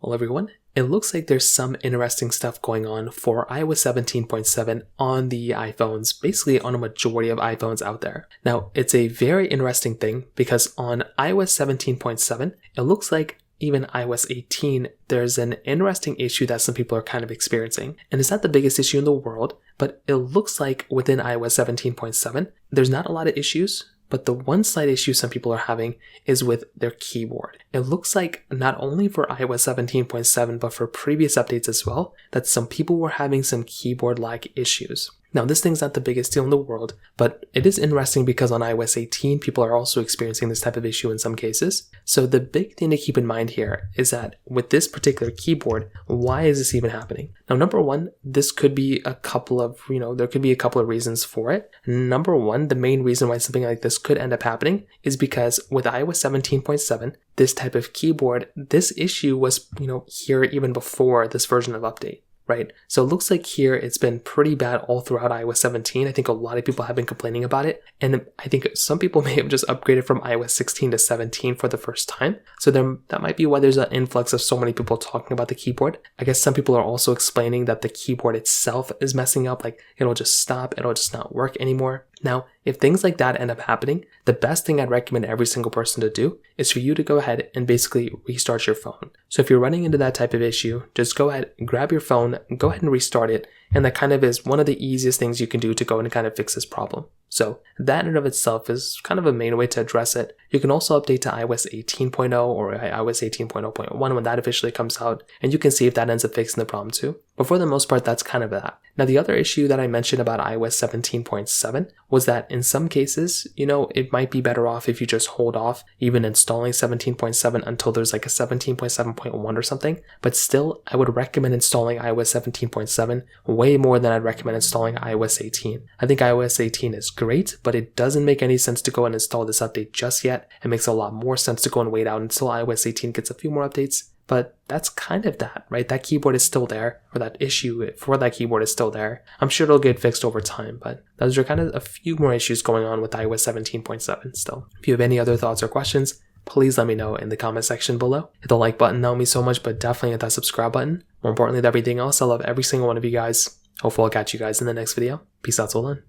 Well, everyone, it looks like there's some interesting stuff going on for iOS 17.7 on the iPhones, basically on a majority of iPhones out there. Now, it's a very interesting thing because on iOS 17.7, it looks like even iOS 18, there's an interesting issue that some people are kind of experiencing. And it's not the biggest issue in the world, but it looks like within iOS 17.7, there's not a lot of issues. But the one slight issue some people are having is with their keyboard. It looks like not only for iOS 17.7, but for previous updates as well, that some people were having some keyboard lag issues. Now, this thing's not the biggest deal in the world, but it is interesting because on iOS 18, people are also experiencing this type of issue in some cases. So the big thing to keep in mind here is that with this particular keyboard, why is this even happening? Now, number one, this could be a couple of, there could be a couple of reasons for it. Number one, the main reason why something like this could end up happening is because with iOS 17.7, this type of keyboard, this issue was, here even before this version of update. Right? So it looks like here it's been pretty bad all throughout iOS 17. I think a lot of people have been complaining about it. And I think some people may have just upgraded from iOS 16 to 17 for the first time. So that might be why there's an influx of so many people talking about the keyboard. I guess some people are also explaining that the keyboard itself is messing up. Like it'll just stop. It'll just not work anymore. Now, if things like that end up happening, the best thing I'd recommend every single person to do is for you to go ahead and basically restart your phone. So if you're running into that type of issue, just go ahead, grab your phone, go ahead and restart it. And that kind of is one of the easiest things you can do to go and kind of fix this problem. So that in and of itself is kind of a main way to address it. You can also update to iOS 18.0 or iOS 18.0.1 when that officially comes out, and you can see if that ends up fixing the problem too. But for the most part, that's kind of that. Now, the other issue that I mentioned about iOS 17.7 was that in some cases, it might be better off if you just hold off even installing 17.7 until there's like a 17.7.1 or something. But still, I would recommend installing iOS 17.7 way more than I'd recommend installing iOS 18. I think iOS 18 is great, but it doesn't make any sense to go and install this update just yet. It makes a lot more sense to go and wait out until iOS 18 gets a few more updates. But that's kind of that, right? That keyboard is still there, or that issue for that keyboard is still there. I'm sure it'll get fixed over time, but those are kind of a few more issues going on with iOS 17.7 still. If you have any other thoughts or questions, please let me know in the comment section below. Hit the like button, that would mean so much, but definitely hit that subscribe button. More importantly than everything else, I love every single one of you guys. Hopefully I'll catch you guys in the next video. Peace out till then.